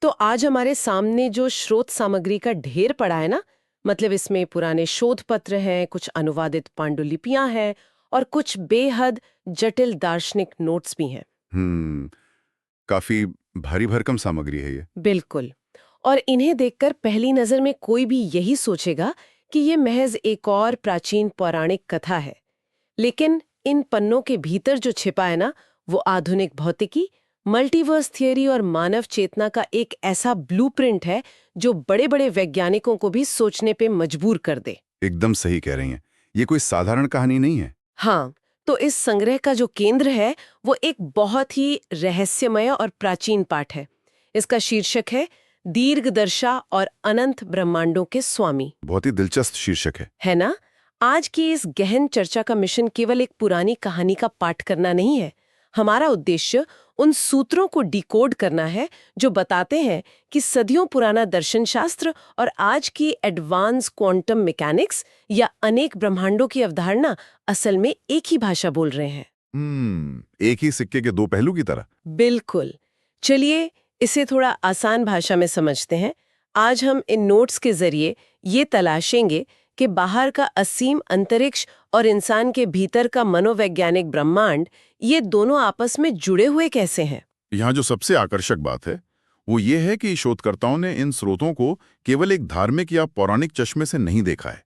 तो आज हमारे सामने जो स्रोत सामग्री का ढेर पड़ा है ना, मतलब इसमें पुराने शोध पत्र हैं, कुछ अनुवादित पांडुलिपियां हैं और कुछ बेहद जटिल दार्शनिक नोट्स भी हैं। हम्म काफी भारी भरकम सामग्री है ये। बिल्कुल। और इन्हें देखकर पहली नजर में कोई भी यही सोचेगा कि ये महज एक और प्राचीन पौराणिक कथा है। लेकिन इन पन्नों के भीतर जो छिपा है ना, वो आधुनिक भौतिकी, मल्टीवर्स थियरी और मानव चेतना का एक ऐसा ब्लूप्रिंट है जो बड़े बड़े वैज्ञानिकों को भी सोचने पे मजबूर कर दे। एकदम सही कह रही हैं। ये कोई साधारण कहानी नहीं है। हाँ, तो इस संग्रह का जो केंद्र है वो एक बहुत ही रहस्यमय और प्राचीन पाठ है। इसका शीर्षक है दीर्घदर्शा और अनंत ब्रह्मांडों के स्वामी। बहुत ही दिलचस्प शीर्षक है ना? आज की इस गहन चर्चा का मिशन केवल एक पुरानी कहानी का पाठ करना नहीं है। हमारा उद्देश्य उन सूत्रों को डिकोड करना है जो बताते हैं कि सदियों पुराना दर्शन शास्त्र और आज की एडवांस क्वांटम मैकेनिक्स या अनेक ब्रह्मांडों की अवधारणा असल में एक ही भाषा बोल रहे हैं। एक ही सिक्के के दो पहलू की तरह। बिल्कुल। चलिए इसे थोड़ा आसान भाषा में समझते हैं। आज हम इन नोट्स के जरिए ये तलाशेंगे कि बाहर का असीम अंतरिक्ष और इंसान के भीतर का मनोवैज्ञानिक ब्रह्मांड, ये दोनों आपस में जुड़े हुए कैसे हैं। यहाँ जो सबसे आकर्षक बात है वो ये है कि शोधकर्ताओं ने इन स्रोतों को केवल एक धार्मिक या पौराणिक चश्मे से नहीं देखा है।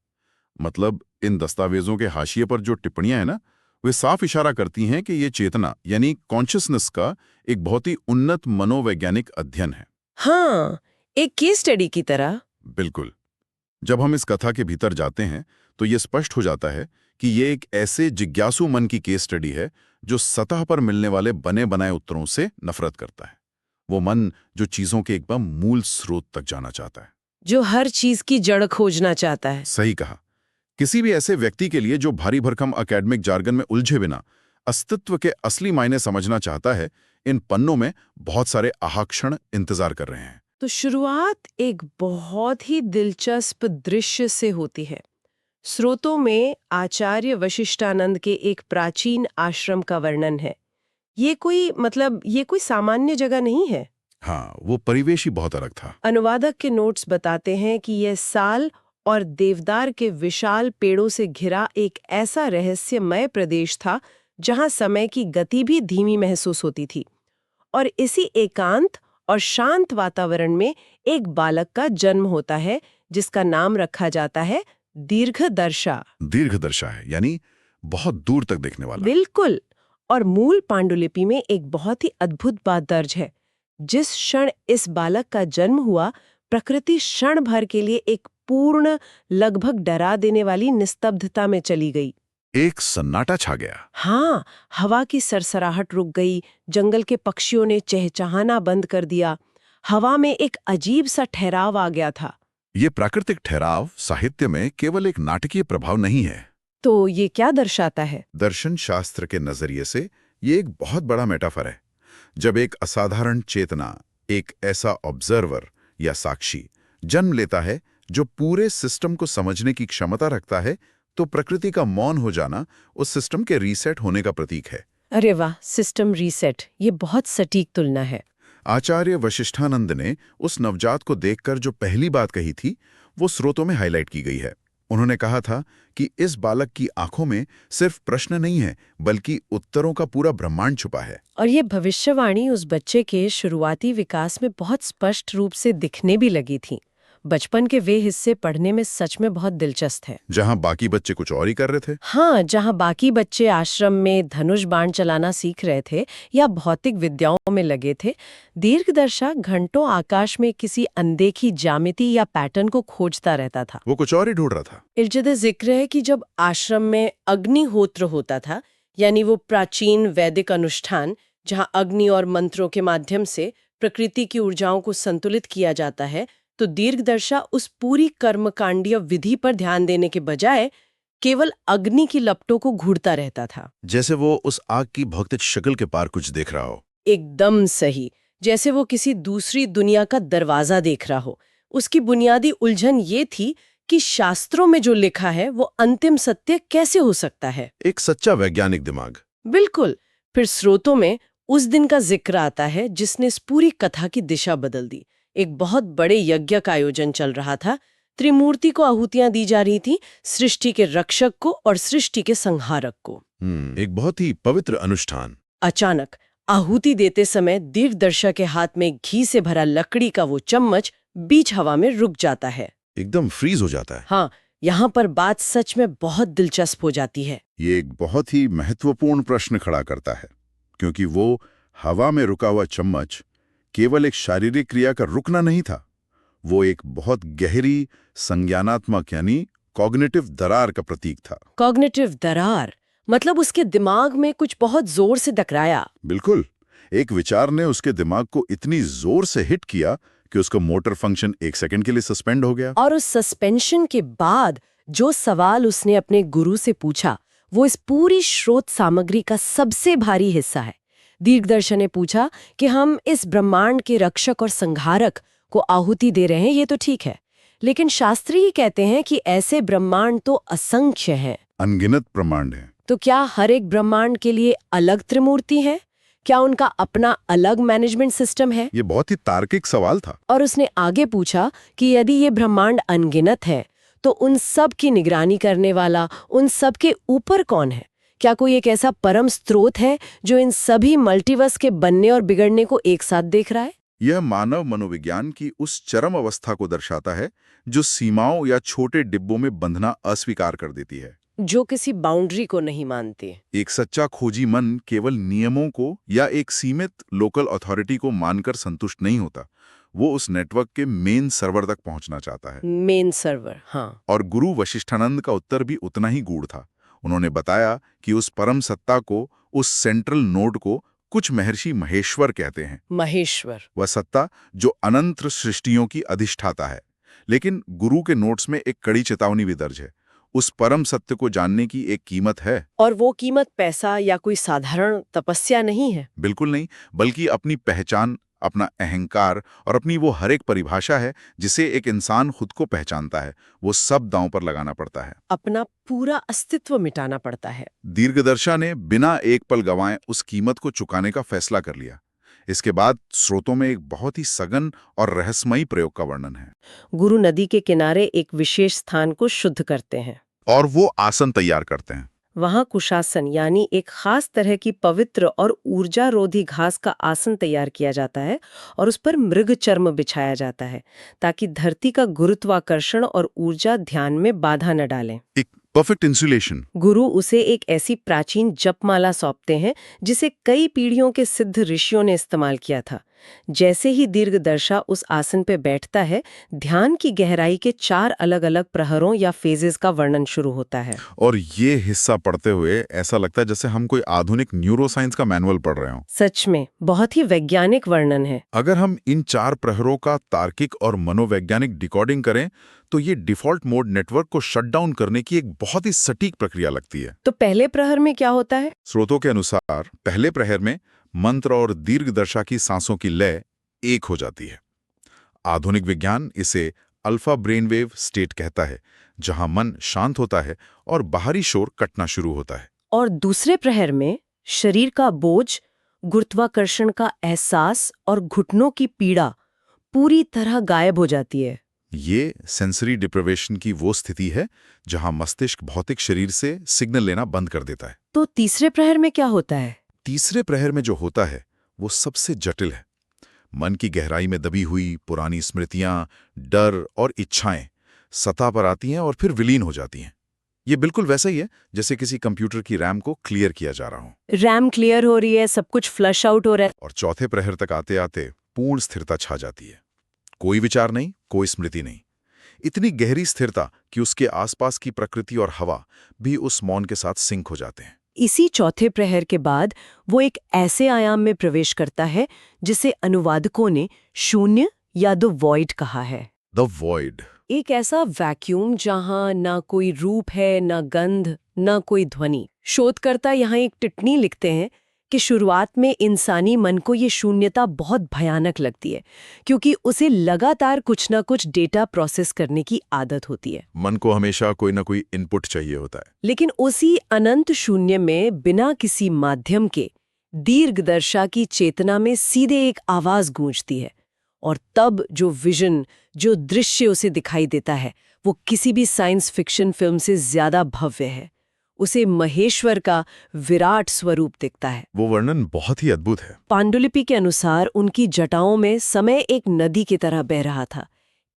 मतलब इन दस्तावेजों के हाशिए पर जो टिप्पणियां हैं ना, वे साफ इशारा करती हैं कि ये चेतना यानी कॉन्शियसनेस का एक बहुत ही उन्नत मनोवैज्ञानिक अध्ययन है। हाँ, एक केस स्टडी की तरह। बिल्कुल। जब हम इस कथा के भीतर जाते हैं तो ये स्पष्ट हो जाता है कि ये एक ऐसे जिज्ञासु मन की केस स्टडी है जो सतह पर मिलने वाले बने बनाए उत्तरों से नफरत करता है। वो मन जो चीजों के एकदम मूल स्रोत तक जाना चाहता है, जो हर चीज की जड़ खोजना चाहता है। सही कहा। किसी भी ऐसे व्यक्ति के लिए जो भारी भरकम एकेडमिक जार्गन में उलझे बिना अस्तित्व के असली मायने समझना चाहता है, इन पन्नों में बहुत सारे आहाक्षण इंतजार कर रहे हैं। तो शुरुआत एक बहुत ही दिलचस्प दृश्य से होती है। स्रोतों में आचार्य वशिष्ठानंद के एक प्राचीन आश्रम का वर्णन है। ये कोई सामान्य जगह नहीं है। हाँ, वो परिवेश ही बहुत अलग था। अनुवादक के नोट्स बताते हैं कि यह साल और देवदार के विशाल पेड़ों से घिरा एक ऐसा रहस्यमय प्रदेश था जहां समय की गति भी धीमी महसूस होती थी। और इसी एकांत और शांत वातावरण में एक बालक का जन्म होता है जिसका नाम रखा जाता है दीर्घदर्शा। दीर्घदर्शा है यानी बहुत दूर तक देखने वाला। बिल्कुल। और मूल पांडुलिपि में एक बहुत ही अद्भुत बात दर्ज है। जिस क्षण इस बालक का जन्म हुआ, प्रकृति क्षण भर के लिए एक पूर्ण, लगभग डरा देने वाली निस्तब्धता में चली गई। एक सन्नाटा छा गया। हाँ, हवा की सरसराहट रुक गई, जंगल के पक्षियों ने चहचहाना बंद कर दिया, हवा में एक अजीब सा ठहराव आ गया था। ये प्राकृतिक ठहराव साहित्य में केवल एक नाटकीय प्रभाव नहीं है। तो ये क्या दर्शाता है? दर्शन शास्त्र के नजरिए से ये एक बहुत बड़ा मेटाफर है। जब एक असाधारण चेतना, एक ऐसा ऑब्जर्वर या साक्षी जन्म लेता है जो पूरे सिस्टम को समझने की क्षमता रखता है, तो प्रकृति का मौन हो जाना उस सिस्टम के रीसेट होने का प्रतीक है। अरे वाह, सिस्टम रीसेट, ये बहुत सटीक तुलना है। आचार्य वशिष्ठानंद ने उस नवजात को देखकर जो पहली बात कही थी, वो स्रोतों में हाईलाइट की गई है। उन्होंने कहा था कि इस बालक की आंखों में सिर्फ प्रश्न नहीं है, बल्कि उत्तरों का पूरा ब्रह्मांड छुपा है। और ये भविष्यवाणी उस बच्चे के शुरुआती विकास में बहुत स्पष्ट रूप से दिखने भी लगी थी। बचपन के वे हिस्से पढ़ने में सच में बहुत दिलचस्प है। जहां बाकी बच्चे कुछ और ही कर रहे थे। हाँ, जहां बाकी बच्चे आश्रम में धनुष बाण चलाना सीख रहे थे या भौतिक विद्याओं में लगे थे, दीर्घदर्शा घंटों आकाश में किसी अनदेखी ज्यामिति या पैटर्न को खोजता रहता था। वो कुछ और ही ढूंढ रहा था। इर्जद जिक्र है कि जब आश्रम में अग्निहोत्र होता था, यानी वो प्राचीन वैदिक अनुष्ठान जहां अग्नि और मंत्रों के माध्यम से प्रकृति की ऊर्जाओं को संतुलित किया जाता है, तो दीर्घदर्शा उस पूरी कर्मकांडीय विधि पर ध्यान देने के बजाय केवल अग्नि की लपटों को घूरता रहता था। जैसे वो उस आग की भौतिक शक्ल के पार कुछ देख रहा हो। एकदम सही, जैसे वो किसी दूसरी दुनिया का दरवाजा देख रहा हो। उसकी बुनियादी उलझन ये थी कि शास्त्रों में जो लिखा है वो अंतिम सत्य कैसे हो सकता है। एक सच्चा वैज्ञानिक दिमाग। बिल्कुल। फिर स्रोतों में उस दिन का जिक्र आता है जिसने इस पूरी कथा की दिशा बदल दी। एक बहुत बड़े यज्ञ का आयोजन चल रहा था। त्रिमूर्ति को आहुतियां दी जा रही थी, सृष्टि के रक्षक को और सृष्टि के संहारक को। एक बहुत ही पवित्र अनुष्ठान। अचानक आहुति देते समय दीर्घदर्शा के हाथ में घी से भरा लकड़ी का वो चम्मच बीच हवा में रुक जाता है। एकदम फ्रीज हो जाता है। हाँ, यहाँ पर बात सच में बहुत दिलचस्प हो जाती है। ये एक बहुत ही महत्वपूर्ण प्रश्न खड़ा करता है, क्योंकि वो हवा में रुका हुआ चम्मच केवल एक शारीरिक क्रिया का रुकना नहीं था, वो एक बहुत गहरी संज्ञानात्मक यानी कॉग्निटिव दरार का प्रतीक था। कॉग्निटिव दरार मतलब उसके दिमाग में कुछ बहुत जोर से टकराया। बिल्कुल, एक विचार ने उसके दिमाग को इतनी जोर से हिट किया कि उसका मोटर फंक्शन 1 सेकंड के लिए सस्पेंड हो गया। और उस सस्पेंशन के बाद जो सवाल उसने अपने गुरु से पूछा, वो इस पूरी स्रोत सामग्री का सबसे भारी हिस्सा है। दीर्घदर्शा ने पूछा कि हम इस ब्रह्मांड के रक्षक और संहारक को आहुति दे रहे हैं, ये तो ठीक है, लेकिन शास्त्री ही कहते हैं कि ऐसे ब्रह्मांड तो असंख्य हैं, अनगिनत ब्रह्मांड है। तो क्या हर एक ब्रह्मांड के लिए अलग त्रिमूर्ति है? क्या उनका अपना अलग मैनेजमेंट सिस्टम है? ये बहुत ही तार्किक सवाल था। और उसने आगे पूछा कि यदि ये ब्रह्मांड अनगिनत है, तो उन सब की निगरानी करने वाला, उन सब के ऊपर कौन है? क्या कोई एक ऐसा परम स्रोत है जो इन सभी मल्टीवर्स के बनने और बिगड़ने को एक साथ देख रहा है? यह मानव मनोविज्ञान की उस चरम अवस्था को दर्शाता है जो सीमाओं या छोटे डिब्बों में बंधना अस्वीकार कर देती है, जो किसी बाउंड्री को नहीं मानते। एक सच्चा खोजी मन केवल नियमों को या एक सीमित लोकल अथॉरिटी को मानकर संतुष्ट नहीं होता, वो उस नेटवर्क के मेन सर्वर तक पहुंचना चाहता है। मेन सर्वर, हाँ। और गुरु वशिष्ठानंद का उत्तर भी उतना ही गूढ़ था। उन्होंने बताया कि उस परम सत्ता को, उस सेंट्रल नोड को कुछ महर्षि महेश्वर कहते हैं। महेश्वर, वह सत्ता जो अनंत सृष्टियों की अधिष्ठाता है। लेकिन गुरु के नोट्स में एक कड़ी चेतावनी भी दर्ज है। उस परम सत्य को जानने की एक कीमत है, और वो कीमत पैसा या कोई साधारण तपस्या नहीं है। बिल्कुल नहीं, बल्कि अपनी पहचान, अपना अहंकार और अपनी वो हर एक परिभाषा है जिसे एक इंसान खुद को पहचानता है। वो सब दांव पर लगाना पड़ता है, अपना पूरा अस्तित्व मिटाना पड़ता है। दीर्घदर्शा ने बिना एक पल गंवाए उस कीमत को चुकाने का फैसला कर लिया। इसके बाद स्रोतों में एक बहुत ही सघन और रहस्यमयी प्रयोग का वर्णन है। गुरु नदी के किनारे एक विशेष स्थान को शुद्ध करते हैं और वो आसन तैयार करते हैं। वहां कुशासन यानी एक खास तरह की पवित्र और ऊर्जारोधी घास का आसन तैयार किया जाता है और उस पर मृग चर्म बिछाया जाता है ताकि धरती का गुरुत्वाकर्षण और ऊर्जा ध्यान में बाधा न डालें। एक परफेक्ट इंसुलेशन। गुरु उसे एक ऐसी प्राचीन जपमाला सौंपते हैं जिसे कई पीढ़ियों के सिद्ध ऋषियों ने इस्तेमाल किया था। जैसे ही दीर्घदर्शा उस आसन पे बैठता है, ध्यान की गहराई के 4 अलग-अलग प्रहरों या फेजेस का वर्णन शुरू होता है। और ये हिस्सा पढ़ते हुए ऐसा लगता है जैसे हम कोई आधुनिक न्यूरोसाइंस का मैनुअल पढ़ रहे हों। सच में बहुत ही वैज्ञानिक वर्णन है। अगर हम इन 4 प्रहरों का तार्किक और मनोवैज्ञानिक डिकोडिंग करें तो ये डिफॉल्ट मोड नेटवर्क को शट डाउन करने की एक बहुत ही सटीक प्रक्रिया लगती है। तो पहले प्रहर में क्या होता है? स्रोतों के अनुसार पहले प्रहर में मंत्र और दीर्घदर्शा की सांसों की लय एक हो जाती है। आधुनिक विज्ञान इसे अल्फा ब्रेनवेव स्टेट कहता है, जहां मन शांत होता है और बाहरी शोर कटना शुरू होता है। और दूसरे प्रहर में शरीर का बोझ, गुरुत्वाकर्षण का एहसास और घुटनों की पीड़ा पूरी तरह गायब हो जाती है। ये सेंसरी डिप्रिवेशन की वो स्थिति है जहां मस्तिष्क भौतिक शरीर से सिग्नल लेना बंद कर देता है। तो तीसरे प्रहर में क्या होता है? तीसरे प्रहर में जो होता है वो सबसे जटिल है। मन की गहराई में दबी हुई पुरानी स्मृतियां, डर और इच्छाएं सतह पर आती हैं और फिर विलीन हो जाती हैं। ये बिल्कुल वैसा ही है जैसे किसी कंप्यूटर की रैम को क्लियर किया जा रहा हो। रैम क्लियर हो रही है, सब कुछ फ्लश आउट हो रहा है। और चौथे प्रहर तक आते आते पूर्ण स्थिरता छा जाती है। कोई विचार नहीं, कोई स्मृति नहीं। इतनी गहरी स्थिरता कि उसके आसपास की प्रकृति और हवा भी उस मौन के साथ सिंक हो जाते हैं। इसी चौथे प्रहर के बाद वो एक ऐसे आयाम में प्रवेश करता है जिसे अनुवादकों ने शून्य या द वॉइड कहा है। द वॉइड, एक ऐसा वैक्यूम जहां ना कोई रूप है, ना गंध, ना कोई ध्वनि। शोधकर्ता यहाँ एक टिप्पणी लिखते हैं कि शुरुआत में इंसानी मन को ये शून्यता बहुत भयानक लगती है क्योंकि उसे लगातार कुछ ना कुछ डेटा प्रोसेस करने की आदत होती है। मन को हमेशा कोई ना कोई इनपुट चाहिए होता है। लेकिन उसी अनंत शून्य में बिना किसी माध्यम के दीर्घदर्शा की चेतना में सीधे एक आवाज गूंजती है और तब जो विजन, जो दृश्य उसे दिखाई देता है, वो किसी भी साइंस फिक्शन फिल्म से ज्यादा भव्य है। उसे महेश्वर का विराट स्वरूप दिखता है। वो वर्णन बहुत ही अद्भुत है। पांडुलिपि के अनुसार उनकी जटाओं में समय एक नदी की तरह बह रहा था।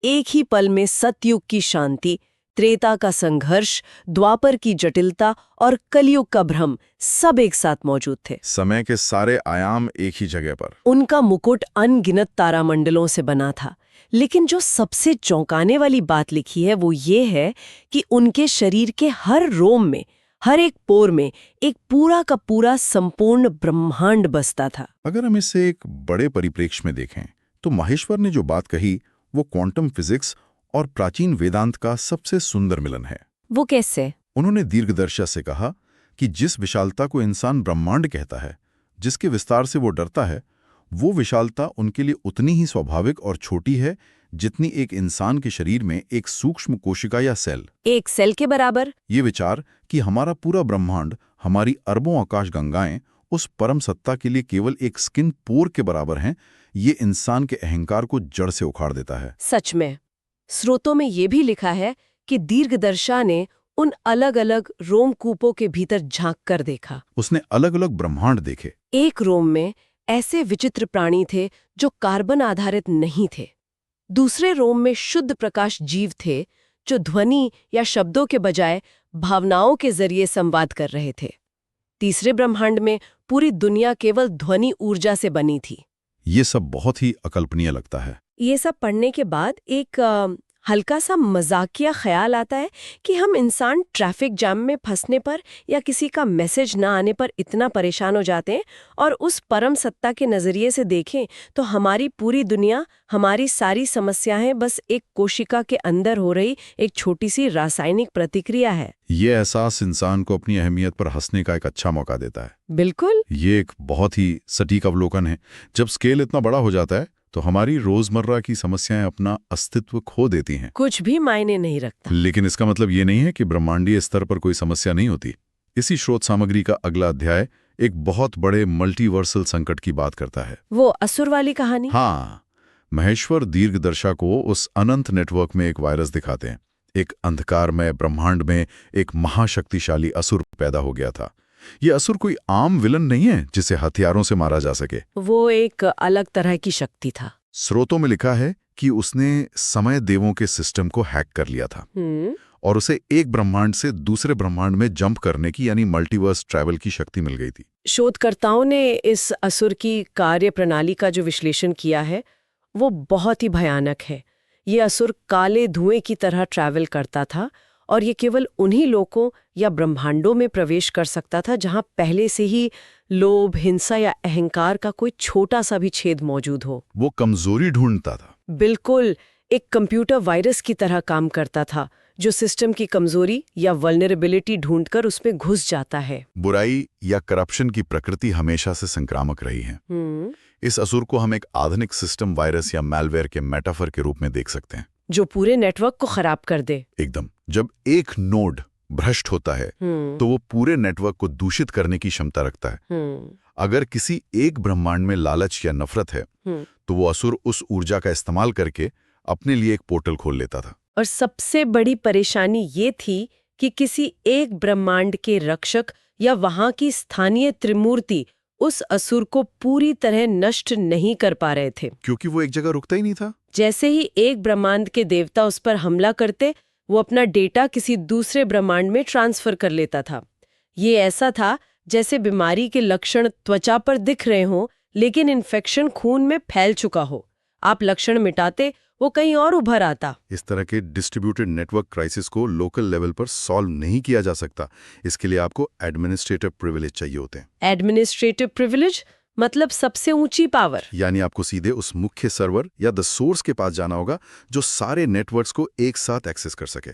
एक ही पल में सतयुग की शांति, त्रेता का संघर्ष, द्वापर की जटिलता और कलयुग का भ्रम सब एक साथ मौजूद थे। समय के सारे आयाम एक ही जगह पर। उनका मुकुट अनगिनत तारामंडलों से बना था। लेकिन जो सबसे चौंकाने वाली बात लिखी है वो ये है कि उनके शरीर के हर रोम में, हर एक पोर में एक पूरा का पूरा संपूर्ण ब्रह्मांड बसता था। अगर हम इसे एक बड़े परिप्रेक्ष्य में देखें तो माहेश्वर ने जो बात कही वो क्वांटम फिजिक्स और प्राचीन वेदांत का सबसे सुंदर मिलन है। वो कैसे? उन्होंने दीर्घदर्शिता से कहा कि जिस विशालता को इंसान ब्रह्मांड कहता है, जिसके विस्तार से वो डरता है, वो विशालता उनके लिए उतनी ही स्वाभाविक और छोटी है जितनी एक इंसान के शरीर में एक सूक्ष्म कोशिका या सेल। एक सेल के बराबर? ये विचार कि हमारा पूरा ब्रह्मांड, हमारी अरबों आकाशगंगाएं उस परम सत्ता के लिए केवल एक स्किन पोर के बराबर हैं, ये इंसान के अहंकार को जड़ से उखाड़ देता है। सच में। स्रोतों में ये भी लिखा है कि दीर्घदर्शा ने उन अलग अलग रोमकूपों के भीतर झांक कर देखा। उसने अलग अलग ब्रह्मांड देखे। एक रोम में ऐसे विचित्र प्राणी थे जो कार्बन आधारित नहीं थे। दूसरे रोम में शुद्ध प्रकाश जीव थे जो ध्वनि या शब्दों के बजाय भावनाओं के जरिए संवाद कर रहे थे। तीसरे ब्रह्मांड में पूरी दुनिया केवल ध्वनि ऊर्जा से बनी थी। ये सब बहुत ही अकल्पनीय लगता है। ये सब पढ़ने के बाद एक हल्का सा मजाकिया ख्याल आता है कि हम इंसान ट्रैफिक जाम में फंसने पर या किसी का मैसेज ना आने पर इतना परेशान हो जाते हैं, और उस परम सत्ता के नज़रिए से देखें तो हमारी पूरी दुनिया, हमारी सारी समस्याएं बस एक कोशिका के अंदर हो रही एक छोटी सी रासायनिक प्रतिक्रिया है। ये एहसास इंसान को अपनी अहमियत पर हंसने का एक अच्छा मौका देता है। बिल्कुल। ये एक बहुत ही सटीक अवलोकन है। जब स्केल इतना बड़ा हो जाता है तो हमारी रोजमर्रा की समस्याएं अपना अस्तित्व खो देती हैं। कुछ भी मायने नहीं रखता। लेकिन इसका मतलब ये नहीं है कि ब्रह्मांडीय स्तर पर कोई समस्या नहीं होती। इसी स्रोत सामग्री का अगला अध्याय एक बहुत बड़े मल्टीवर्सल संकट की बात करता है। वो असुर वाली कहानी? हाँ, महेश्वर दीर्घदर्शा को उस अनंत नेटवर्क में एक वायरस दिखाते हैं। एक अंधकारमय ब्रह्मांड में एक महाशक्तिशाली असुर पैदा हो गया था। ये असुर कोई आम विलन नहीं है जिसे हथियारों से मारा जा सके। वो एक अलग तरह की शक्ति था। स्रोतों में लिखा है कि उसने समय देवों के सिस्टम को हैक कर लिया था और उसे एक ब्रह्मांड से दूसरे ब्रह्मांड में जंप करने की यानी मल्टीवर्स ट्रैवल की शक्ति मिल गई थी। शोधकर्ताओं ने इस असुर की कार्य प्रणाली का जो विश्लेषण किया है वो बहुत ही भयानक है। ये असुर काले धुएं की तरह ट्रैवल करता था और ये केवल उन्हीं लोकों या ब्रह्मांडों में प्रवेश कर सकता था जहां पहले से ही लोभ, हिंसा या अहंकार का कोई छोटा सा भी छेद मौजूद हो। वो कमजोरी ढूंढता था। बिल्कुल, एक कंप्यूटर वायरस की तरह काम करता था जो सिस्टम की कमजोरी या वल्नरेबिलिटी ढूंढकर उसमें घुस जाता है। बुराई या करप्शन की प्रकृति हमेशा से संक्रामक रही है। इस असुर को हम एक आधुनिक सिस्टम वायरस या मैलवेयर के मेटाफर के रूप में देख सकते हैं, जो पूरे नेटवर्क को खराब कर दे। एकदम। जब एक नोड भ्रष्ट होता है तो वो पूरे नेटवर्क को दूषित करने की क्षमता रखता है। अगर किसी एक ब्रह्मांड में लालच या नफरत है तो वो असुर उस ऊर्जा का इस्तेमाल करके अपने लिए एक पोर्टल खोल लेता था। और सबसे बड़ी परेशानी ये थी कि किसी एक ब्रह्मांड के रक्षक या वहां की स्थानीय त्रिमूर्ति उस असुर को पूरी तरह नष्ट नहीं कर पा रहे थे, क्योंकि वो एक जगह रुकता ही नहीं था। जैसे ही एक ब्रह्मांड के देवता उस पर हमला करते, वो अपना डेटा किसी दूसरे ब्रह्मांड में ट्रांसफर कर लेता था। ये ऐसा था जैसे बीमारी के लक्षण त्वचा पर दिख रहे हों, लेकिन इन्फेक्शन खून में फैल चुका हो। आप लक्षण मिटाते, वो कहीं और उभर आता। इस तरह के डिस्ट्रीब्यूटेड नेटवर्क क्राइसिस को लोकल लेवल पर सॉल्व नहीं किया जा सकता। इसके लिए आपको एडमिनिस्ट्रेटिव प्रिविलेज चाहिए होते हैं। एडमिनिस्ट्रेटिव प्रिविलेज मतलब सबसे ऊंची पावर। यानी आपको सीधे उस मुख्य सर्वर या द सोर्स के पास जाना होगा जो सारे नेटवर्क्स को एक साथ एक्सेस कर सके,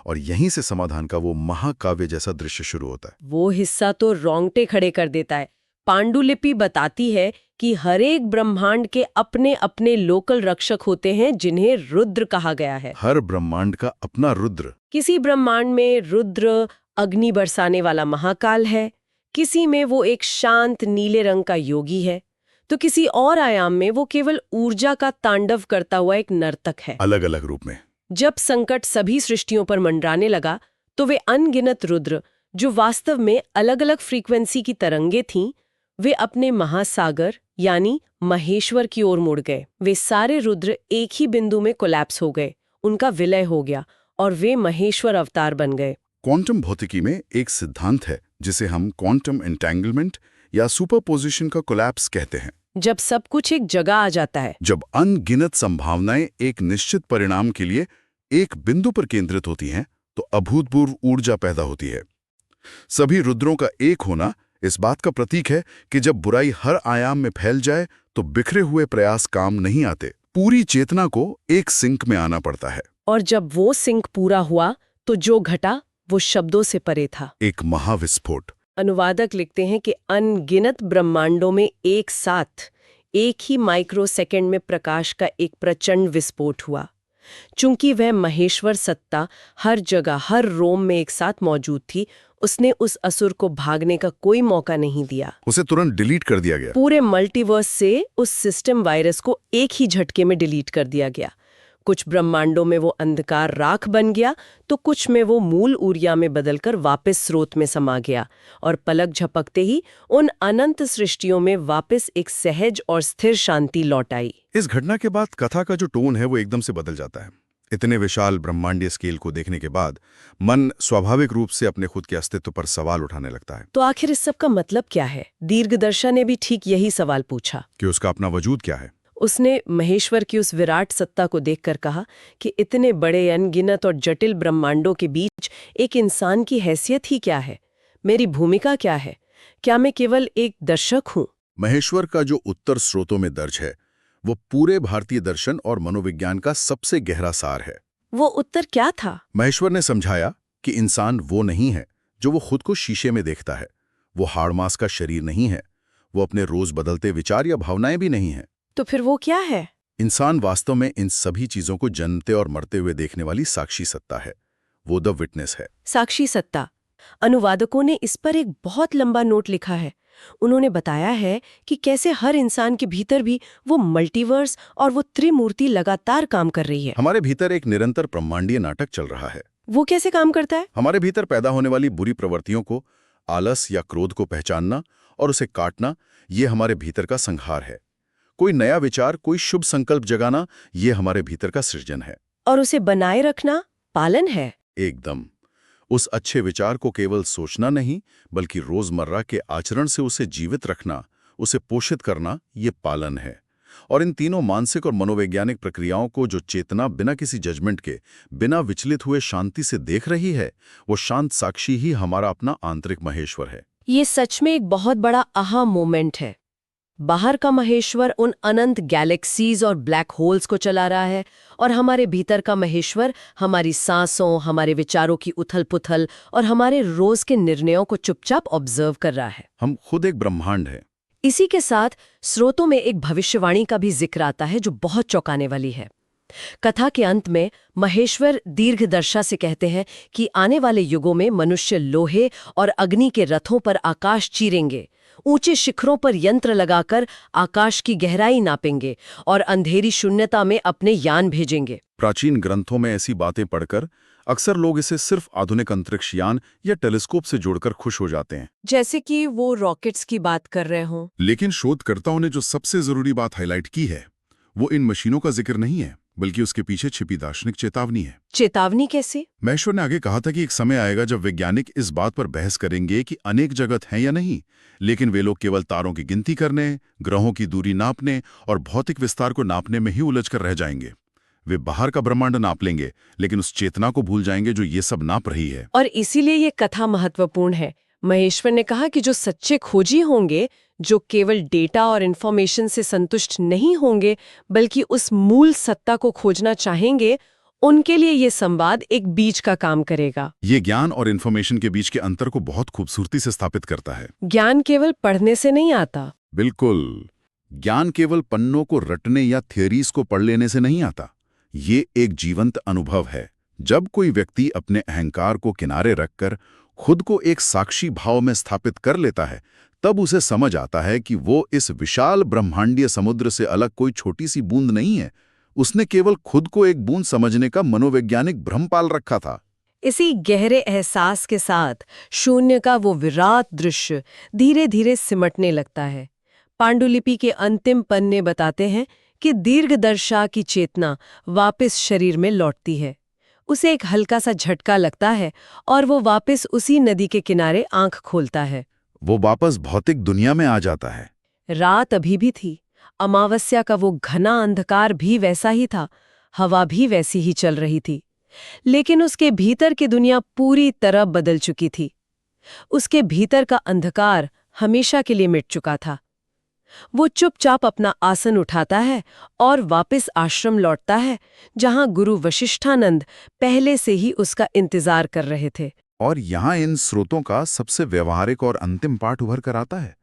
और यहीं से समाधान का वो महाकाव्य जैसा दृश्य शुरू होता है। वो हिस्सा तो रोंगटे खड़े कर देता है। पांडुलिपि बताती है कि हर एक ब्रह्मांड के अपने अपने लोकल रक्षक होते हैं जिन्हें रुद्र कहा गया है। हर ब्रह्मांड का अपना रुद्र। किसी ब्रह्मांड में रुद्र अग्नि बरसाने वाला महाकाल है, किसी में वो एक शांत नीले रंग का योगी है, तो तो किसी और आयाम में वो केवल ऊर्जा का तांडव करता हुआ एक नर्तक है। अलग अलग रूप में। जब संकट सभी सृष्टियों पर मंडराने लगा तो वे अनगिनत रुद्र, जो वास्तव में अलग अलग फ्रीक्वेंसी की तरंगे थीं, वे अपने महासागर यानी महेश्वर की ओर मुड़ गए। वे सारे रुद्र एक ही बिंदु में कोलैप्स हो गए, उनका विलय हो गया और वे महेश्वर अवतार बन गए। क्वांटम भौतिकी में एक सिद्धांत है जिसे हम क्वांटम एंटेंगलमेंट या सुपरपोजिशन का कोलैप्स कहते हैं। जब सब कुछ एक जगह आ जाता है, जब अनगिनत संभावनाएं एक निश्चित परिणाम के लिए एक बिंदु पर केंद्रित होती हैं, तो अभूतपूर्व ऊर्जा पैदा होती है। सभी रुद्रों का एक होना इस बात का प्रतीक है कि जब बुराई हर आयाम में फैल जाए तो बिखरे हुए प्रयास काम नहीं आते। पूरी चेतना को एक सिंक में आना पड़ता है। और जब वो सिंक पूरा हुआ तो जो घटा वो शब्दों से परे था। एक महाविस्फोट। अनुवादक लिखते हैं कि अनगिनत ब्रह्मांडों में एक साथ एक ही माइक्रोसेकंड में प्रकाश का एक प्रचंड विस्फोट हुआ। चूंकि वह महेश्वर सत्ता हर जगह हर रोम में एक साथ मौजूद थी, उसने उस असुर को भागने का कोई मौका नहीं दिया। उसे तुरंत डिलीट कर दिया गया। पूरे मल्टीवर्स से उस सिस्टम वायरस को एक ही झटके में डिलीट कर दिया गया। कुछ ब्रह्मांडों में वो अंधकार राख बन गया तो कुछ में वो मूल ऊर्जा में बदलकर वापस स्रोत में समा गया और पलक झपकते ही उन अनंत सृष्टियों में वापस एक सहज और स्थिर शांति लौट आई। इस घटना के बाद कथा का जो टोन है वो एकदम से बदल जाता है। इतने विशाल ब्रह्मांडीय स्केल को देखने के बाद मन स्वाभाविक रूप से अपने खुद के अस्तित्व पर सवाल उठाने लगता है। तो आखिर इस सब का मतलब क्या है? दीर्घदर्शा ने भी ठीक यही सवाल पूछा कि उसका अपना वजूद क्या है। उसने महेश्वर की उस विराट सत्ता को देखकर कहा कि इतने बड़े अनगिनत और जटिल ब्रह्मांडों के बीच एक इंसान की हैसियत ही क्या है? मेरी भूमिका क्या है? क्या मैं केवल एक दर्शक हूँ? महेश्वर का जो उत्तर स्रोतों में दर्ज है वो पूरे भारतीय दर्शन और मनोविज्ञान का सबसे गहरा सार है। वो उत्तर क्या था? महेश्वर ने समझाया कि इंसान वो नहीं है जो वो खुद को शीशे में देखता है। वो हाड़-मांस का शरीर नहीं है। वो अपने रोज बदलते विचार या भावनाएं भी नहीं है। तो फिर वो क्या है? इंसान वास्तव में इन सभी चीजों को जन्मते और मरते हुए देखने वाली साक्षी सत्ता है। वो द विटनेस है। साक्षी सत्ता। अनुवादकों ने इस पर एक बहुत लंबा नोट लिखा है। उन्होंने बताया है कि कैसे हर इंसान के भीतर भी वो मल्टीवर्स और वो त्रिमूर्ति लगातार काम कर रही है। हमारे भीतर एक निरंतर ब्रह्मांडीय नाटक चल रहा है। वो कैसे काम करता है? हमारे भीतर पैदा होने वाली बुरी प्रवृत्तियों को, आलस या क्रोध को पहचानना और उसे काटना, ये हमारे भीतर का संहार है। कोई नया विचार, कोई शुभ संकल्प जगाना, ये हमारे भीतर का सृजन है। और उसे बनाए रखना पालन है। एकदम। उस अच्छे विचार को केवल सोचना नहीं, बल्कि रोजमर्रा के आचरण से उसे जीवित रखना, उसे पोषित करना, ये पालन है। और इन तीनों मानसिक और मनोवैज्ञानिक प्रक्रियाओं को जो चेतना बिना किसी जजमेंट के, बिना विचलित हुए शांति से देख रही है, वो शांत साक्षी ही हमारा अपना आंतरिक महेश्वर है। ये सच में एक बहुत बड़ा आहा मोमेंट है। बाहर का महेश्वर उन अनंत गैलेक्सीज और ब्लैक होल्स को चला रहा है और हमारे भीतर का महेश्वर हमारी सांसों, हमारे विचारों की उथल-पुथल और हमारे रोज के निर्णयों को चुपचाप ऑब्जर्व कर रहा है। हम खुद एक ब्रह्मांड हैं। इसी के साथ स्रोतों में एक भविष्यवाणी का भी जिक्र आता है जो बहुत चौंकाने वाली है। कथा के अंत में महेश्वर दीर्घदर्शा से कहते हैं कि आने वाले युगों में मनुष्य लोहे और अग्नि के रथों पर आकाश चीरेंगे, ऊंचे शिखरों पर यंत्र लगाकर आकाश की गहराई नापेंगे और अंधेरी शून्यता में अपने यान भेजेंगे। प्राचीन ग्रंथों में ऐसी बातें पढ़कर अक्सर लोग इसे सिर्फ आधुनिक अंतरिक्ष यान या टेलीस्कोप से जोड़कर खुश हो जाते हैं, जैसे कि वो रॉकेट्स की बात कर रहे हों। लेकिन शोधकर्ताओं ने जो सबसे जरूरी बात हाईलाइट की है वो इन मशीनों का जिक्र नहीं है, बल्कि उसके पीछे छिपी दार्शनिक चेतावनी है। चेतावनी कैसे? महेश्वर ने आगे कहा था कि एक समय आएगा जब वैज्ञानिक इस बात पर बहस करेंगे कि अनेक जगत हैं या नहीं, लेकिन वे लोग केवल तारों की गिनती करने, ग्रहों की दूरी नापने और भौतिक विस्तार को नापने में ही उलझकर रह जाएंगे। वे बाहर का ब्रह्मांड नाप लेंगे, लेकिन उस चेतना को भूल जाएंगे जो ये सब नाप रही है। और इसीलिए ये कथा महत्वपूर्ण है। महेश्वर ने कहा कि जो सच्चे खोजी होंगे, जो केवल डेटा और इन्फॉर्मेशन से संतुष्ट नहीं होंगे, बल्कि उस मूल सत्ता को खोजना चाहेंगे, उनके लिए ये संवाद एक बीज का काम करेगा। ये ज्ञान और इन्फॉर्मेशन के बीच के अंतर को बहुत खूबसूरती से स्थापित करता है। ज्ञान केवल पढ़ने से नहीं आता। बिल्कुल। ज्ञान केवल पन्नों को रटने या थियरीज को पढ़ लेने से नहीं आता। ये एक जीवंत अनुभव है। जब कोई व्यक्ति अपने अहंकार को किनारे रखकर खुद को एक साक्षी भाव में स्थापित कर लेता है, तब उसे समझ आता है कि वो इस विशाल ब्रह्मांडीय समुद्र से अलग कोई छोटी सी बूंद नहीं है। उसने केवल खुद को एक बूंद समझने का मनोवैज्ञानिक भ्रम पाल रखा था। इसी गहरे एहसास के साथ शून्य का वो विराट दृश्य धीरे धीरे सिमटने लगता है। पांडुलिपि के अंतिम पन्ने बताते हैं कि दीर्घदर्शा की चेतना वापस शरीर में लौटती है। उसे एक हल्का सा झटका लगता है और वो वापस उसी नदी के किनारे आंख खोलता है। वो वापस भौतिक दुनिया में आ जाता है। रात अभी भी थी, अमावस्या का वो घना अंधकार भी वैसा ही था, हवा भी वैसी ही चल रही थी, लेकिन उसके भीतर की दुनिया पूरी तरह बदल चुकी थी। उसके भीतर का अंधकार हमेशा के लिए मिट चुका था। वो चुपचाप अपना आसन उठाता है और वापस आश्रम लौटता है, जहां गुरु वशिष्ठानंद पहले से ही उसका इंतजार कर रहे थे। और यहाँ इन स्रोतों का सबसे व्यवहारिक और अंतिम पाठ उभर कर आता है।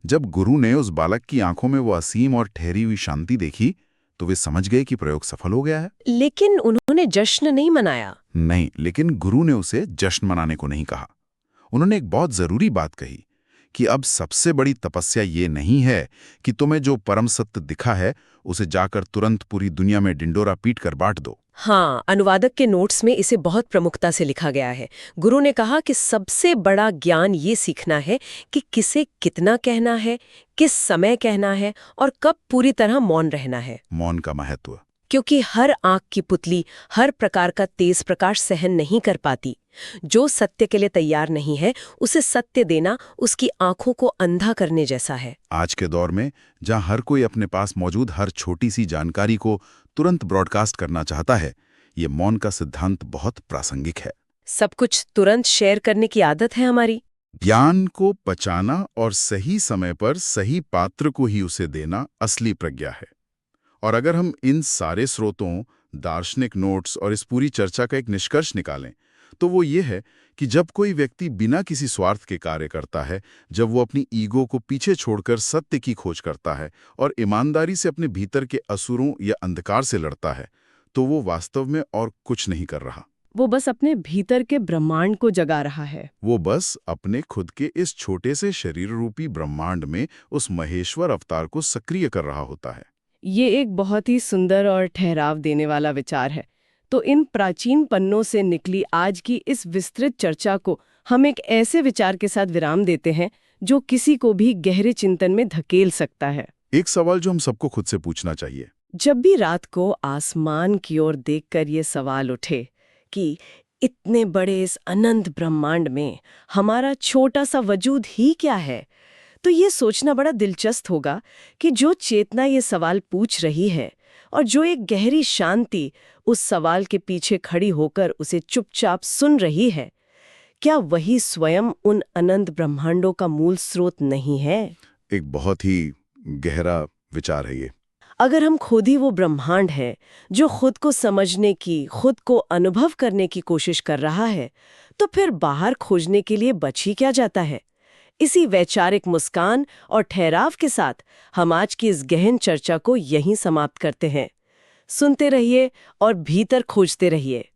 जब गुरु ने उस बालक की आंखों में वो असीम और ठहरी हुई शांति देखी, तो वे समझ गए कि प्रयोग सफल हो गया है। लेकिन उन्होंने जश्न नहीं मनाया। नहीं, लेकिन गुरु ने उसे जश्न मनाने को नहीं कहा। उन्होंने एक बहुत जरूरी बात कही कि अब सबसे बड़ी तपस्या ये नहीं है कि तुम्हें जो परम सत्य दिखा है उसे जाकर तुरंत पूरी दुनिया में डिंडोरा पीट कर बांट दो। हाँ, अनुवादक के नोट्स में इसे बहुत प्रमुखता से लिखा गया है। गुरु ने कहा कि सबसे बड़ा ज्ञान ये सीखना है कि किसे कितना कहना है, किस समय कहना है और कब पूरी तरह मौन रहना है। मौन का महत्व, क्योंकि हर आंख की पुतली हर प्रकार का तेज प्रकाश सहन नहीं कर पाती। जो सत्य के लिए तैयार नहीं है, उसे सत्य देना उसकी आंखों को अंधा करने जैसा है। आज के दौर में जहां हर कोई अपने पास मौजूद हर छोटी सी जानकारी को तुरंत ब्रॉडकास्ट करना चाहता है, ये मौन का सिद्धांत बहुत प्रासंगिक है। सब कुछ तुरंत शेयर करने की आदत है हमारी। ज्ञान को पचाना और सही समय पर सही पात्र को ही उसे देना असली प्रज्ञा है। और अगर हम इन सारे स्रोतों, दार्शनिक नोट्स और इस पूरी चर्चा का एक निष्कर्ष निकालें, तो वो ये है कि जब कोई व्यक्ति बिना किसी स्वार्थ के कार्य करता है, जब वो अपनी ईगो को पीछे छोड़कर सत्य की खोज करता है और ईमानदारी से अपने भीतर के असुरों या अंधकार से लड़ता है, तो वो वास्तव में और कुछ नहीं कर रहा। वो बस अपने भीतर के ब्रह्मांड को जगा रहा है। वो बस अपने खुद के इस छोटे से शरीर रूपी ब्रह्मांड में उस महेश्वर अवतार को सक्रिय कर रहा होता है। ये एक बहुत ही सुंदर और ठहराव देने वाला विचार है। तो इन प्राचीन पन्नों से निकली आज की इस विस्तृत चर्चा को हम एक ऐसे विचार के साथ विराम देते हैं जो किसी को भी गहरे चिंतन में धकेल सकता है। एक सवाल जो हम सबको खुद से पूछना चाहिए। जब भी रात को आसमान की ओर देखकर ये सवाल उठे कि इतने बड़े इस अनंत ब्रह्मांड में हमारा छोटा सा वजूद ही क्या है, तो ये सोचना बड़ा दिलचस्प होगा कि जो चेतना ये सवाल पूछ रही है और जो एक गहरी शांति उस सवाल के पीछे खड़ी होकर उसे चुपचाप सुन रही है, क्या वही स्वयं उन अनंत ब्रह्मांडों का मूल स्रोत नहीं है? एक बहुत ही गहरा विचार है ये। अगर हम खुद ही वो ब्रह्मांड है जो खुद को समझने की, खुद को अनुभव करने की कोशिश कर रहा है, तो फिर बाहर खोजने के लिए बच ही क्या जाता है? इसी वैचारिक मुस्कान और ठहराव के साथ हम आज की इस गहन चर्चा को यहीं समाप्त करते हैं। सुनते रहिए और भीतर खोजते रहिए।